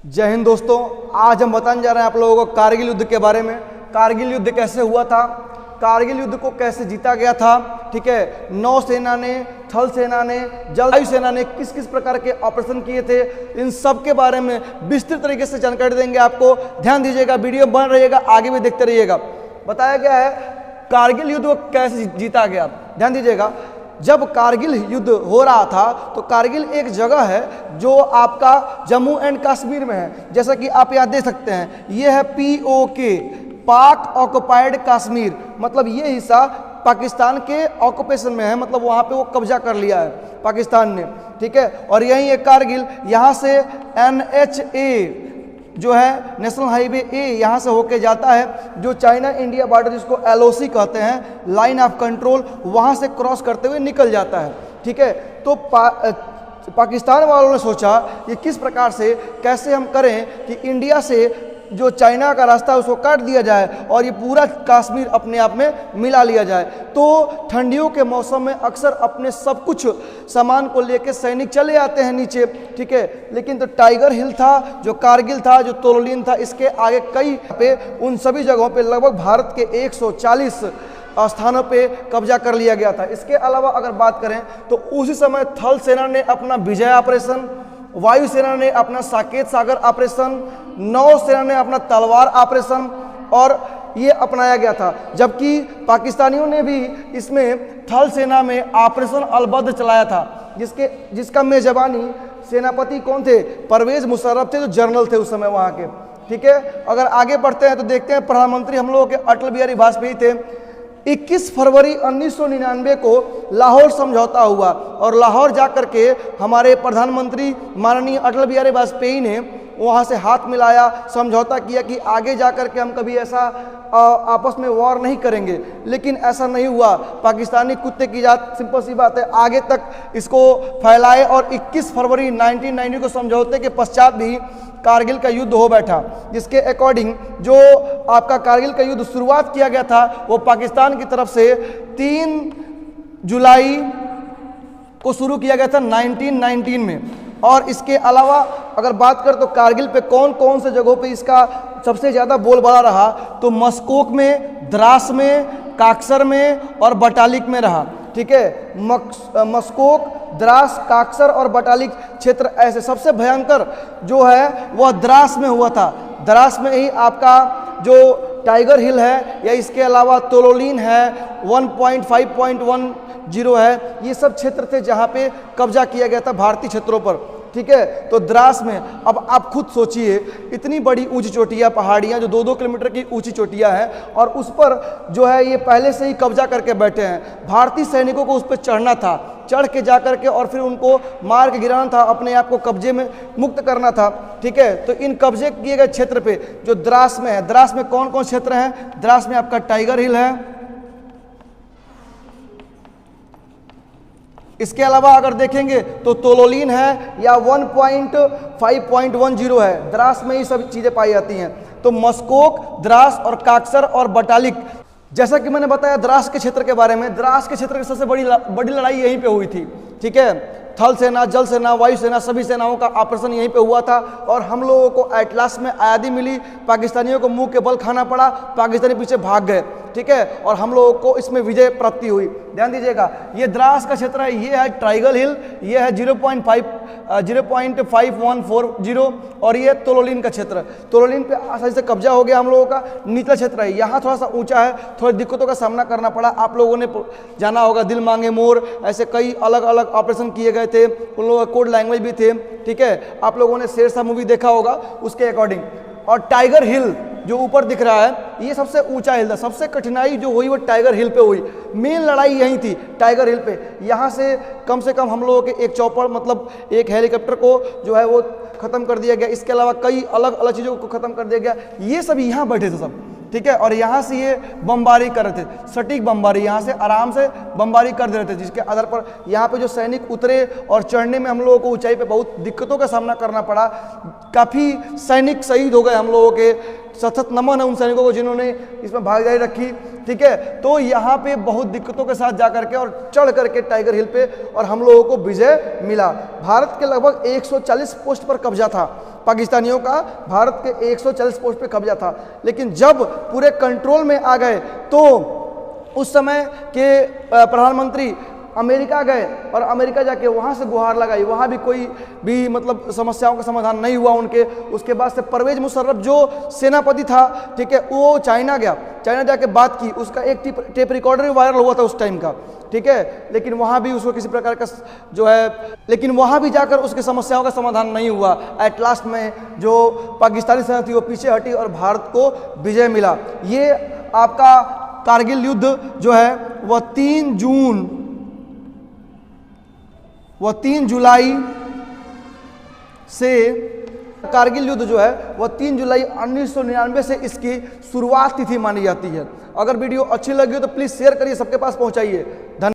जय हिंद दोस्तों। आज हम बताने जा रहे हैं आप लोगों को कारगिल युद्ध के बारे में। कारगिल युद्ध कैसे हुआ था, कारगिल युद्ध को कैसे जीता गया था, ठीक है। नौसेना ने, थल सेना ने, जल वायु सेना ने किस किस प्रकार के ऑपरेशन किए थे, इन सब के बारे में विस्तृत तरीके से जानकारी देंगे आपको। ध्यान दीजिएगा, वीडियो बन रहिएगा, आगे भी देखते रहिएगा। बताया गया है कारगिल युद्ध को कैसे जीता गया। ध्यान दीजिएगा, जब कारगिल युद्ध हो रहा था तो कारगिल एक जगह है जो आपका जम्मू एंड कश्मीर में है। जैसा कि आप यहाँ देख सकते हैं, ये है POK, पाक ऑक्युपाइड कश्मीर, मतलब ये हिस्सा पाकिस्तान के ऑक्यूपेशन में है, मतलब वहाँ पे वो कब्जा कर लिया है पाकिस्तान ने, ठीक है। और यही है कारगिल। यहाँ से NHA जो है नेशनल हाईवे A यहाँ से होके जाता है, जो चाइना इंडिया बॉर्डर जिसको LOC कहते हैं, लाइन ऑफ कंट्रोल, वहाँ से क्रॉस करते हुए निकल जाता है, ठीक है। तो पाकिस्तान वालों ने सोचा कि किस प्रकार से कैसे हम करें कि इंडिया से जो चाइना का रास्ता है उसको काट दिया जाए और ये पूरा कश्मीर अपने आप में मिला लिया जाए। तो ठंडियों के मौसम में अक्सर अपने सब कुछ सामान को लेकर सैनिक चले आते हैं नीचे, ठीक है। लेकिन तो टाइगर हिल था, जो कारगिल था, जो तोलोलिन था, इसके आगे कई पे उन सभी जगहों पे लगभग भारत के 140 स्थानों पे कब्जा कर लिया गया था। इसके अलावा अगर बात करें तो उसी समय थल सेना ने अपना विजय ऑपरेशन, वायुसेना ने अपना साकेत सागर ऑपरेशन, नौसेना ने अपना तलवार ऑपरेशन और ये अपनाया गया था। जबकि पाकिस्तानियों ने भी इसमें थल सेना में ऑपरेशन अलबद्र चलाया था, जिसका मेजबानी सेनापति कौन थे, परवेज मुशर्रफ थे, जो जनरल थे उस समय वहाँ के, ठीक है। अगर आगे बढ़ते हैं तो देखते हैं प्रधानमंत्री हम लोगों के अटल बिहारी वाजपेयी थे। 21 फरवरी 1999 को लाहौर समझौता हुआ और लाहौर जाकर के हमारे प्रधानमंत्री माननीय अटल बिहारी वाजपेयी ने वहाँ से हाथ मिलाया, समझौता किया कि आगे जाकर के हम कभी ऐसा आपस में वॉर नहीं करेंगे। लेकिन ऐसा नहीं हुआ। पाकिस्तानी कुत्ते की जात, सिंपल सी बात है, आगे तक इसको फैलाए और 21 फरवरी 1990 को समझौते के पश्चात भी कारगिल का युद्ध हो बैठा, जिसके अकॉर्डिंग जो आपका कारगिल का युद्ध शुरुआत किया गया था वो पाकिस्तान की तरफ से 3 जुलाई को शुरू किया गया था 1919 में। और इसके अलावा अगर बात करें तो कारगिल पे कौन कौन से जगहों पे इसका सबसे ज़्यादा बोलबाला रहा, तो मस्कोक में, द्रास में, काक्सर में और बटालिक में रहा, ठीक है। मस्कोक, द्रास, काक्सर और बटालिक क्षेत्र ऐसे सबसे भयंकर जो है वह द्रास में हुआ था। द्रास में ही आपका जो टाइगर हिल है या इसके अलावा तोलोलिन है, 1.5.10 है, ये सब क्षेत्र थे जहाँ पे कब्जा किया गया था भारतीय क्षेत्रों पर, ठीक है। तो द्रास में अब आप खुद सोचिए, इतनी बड़ी ऊंची चोटियाँ, पहाड़ियाँ जो 2-2 किलोमीटर की ऊंची चोटियाँ हैं और उस पर जो है ये पहले से ही कब्जा करके बैठे हैं। भारतीय सैनिकों को उस पर चढ़ना था, चढ़ के जा करके और फिर उनको मार के गिराना था, अपने आप को कब्जे में मुक्त करना था, ठीक है। तो इन कब्जे किए गए क्षेत्र पे जो द्रास में है, द्रास में कौन कौन क्षेत्र हैं, द्रास में आपका टाइगर हिल है। इसके अलावा अगर देखेंगे तो तोलोलिन है या 1.5.10 है, द्रास में ही सब चीज़ें पाई जाती हैं। तो मस्कोक, द्रास और काक्सर और बटालिक, जैसा कि मैंने बताया द्रास के क्षेत्र के बारे में, द्रास के क्षेत्र की सबसे बड़ी लड़ाई यहीं पे हुई थी, ठीक है। थल सेना, जल सेना, वायु सेना, सभी सेनाओं का ऑपरेशन यहीं पे हुआ था और हम लोगों को एट लास्ट में आज़ादी मिली। पाकिस्तानियों को मुंह के बल खाना पड़ा, पाकिस्तानी पीछे भाग गए, ठीक है। और हम लोगों को इसमें विजय प्राप्ति हुई। ध्यान दीजिएगा, ये द्रास का क्षेत्र है, ये है टाइगर हिल, ये है 0.514 और ये तोलोलिन का क्षेत्र। तोलोलिन पे आसानी से कब्जा हो गया हम लोगों का। निचला क्षेत्र है, यहाँ थोड़ा सा ऊंचा है, थोड़ी दिक्कतों का सामना करना पड़ा। आप लोगों ने जाना होगा दिल मांगे मोर, ऐसे कई अलग अलग ऑपरेशन किए गए थे, उन लोगों का कोड लैंग्वेज भी थे, ठीक है। आप लोगों ने शेरशाह मूवी देखा होगा उसके अकॉर्डिंग। और टाइगर हिल जो ऊपर दिख रहा है, ये सबसे ऊंचा हिल था। सबसे कठिनाई जो हुई वो टाइगर हिल पे हुई, मेन लड़ाई यही थी टाइगर हिल पे। यहाँ से कम हम लोगों के एक चौपर, मतलब एक हेलीकॉप्टर को जो है वो ख़त्म कर दिया गया। इसके अलावा कई अलग अलग चीज़ों को ख़त्म कर दिया गया। ये सब यहाँ बैठे थे सब, ठीक है। और यहाँ से ये बमबारी कर रहे थे, सटीक बमबारी, यहाँ से आराम से बमबारी कर दे रहे थे, जिसके आधार पर यहाँ पे जो सैनिक उतरे और चढ़ने में हम लोगों को ऊंचाई पे बहुत दिक्कतों का सामना करना पड़ा। काफ़ी सैनिक शहीद हो गए हम लोगों के। सतत नमन है उन सैनिकों को जिन्होंने इसमें भागीदारी रखी, ठीक है। तो यहाँ पे बहुत दिक्कतों के साथ जा करके और चढ़ करके टाइगर हिल पे और हम लोगों को विजय मिला। भारत के लगभग 140 पोस्ट पर कब्जा था पाकिस्तानियों का भारत के 140 पोस्ट पे कब्जा था। लेकिन जब पूरे कंट्रोल में आ गए तो उस समय के प्रधानमंत्री अमेरिका गए और अमेरिका जाके वहाँ से गुहार लगाई, वहाँ भी कोई भी मतलब समस्याओं का समाधान नहीं हुआ उनके। उसके बाद से परवेज मुशर्रफ जो सेनापति था, ठीक है, वो चाइना गया, चाइना जाके बात की, उसका एक टेप रिकॉर्डर भी वायरल हुआ था उस टाइम का, ठीक है। लेकिन वहाँ भी उसको किसी प्रकार का जो है, लेकिन वहाँ भी जाकर उसकी समस्याओं का समाधान नहीं हुआ। एट लास्ट में जो पाकिस्तानी सेना थी वो पीछे हटी और भारत को विजय मिला। ये आपका कारगिल युद्ध जो है वह 3 जुलाई से, कारगिल युद्ध जो है वह 3 जुलाई 1999 से इसकी शुरुआत तिथि मानी जाती है। अगर वीडियो अच्छी लगी हो तो प्लीज़ शेयर करिए, सबके पास पहुंचाइए। धन्यवाद।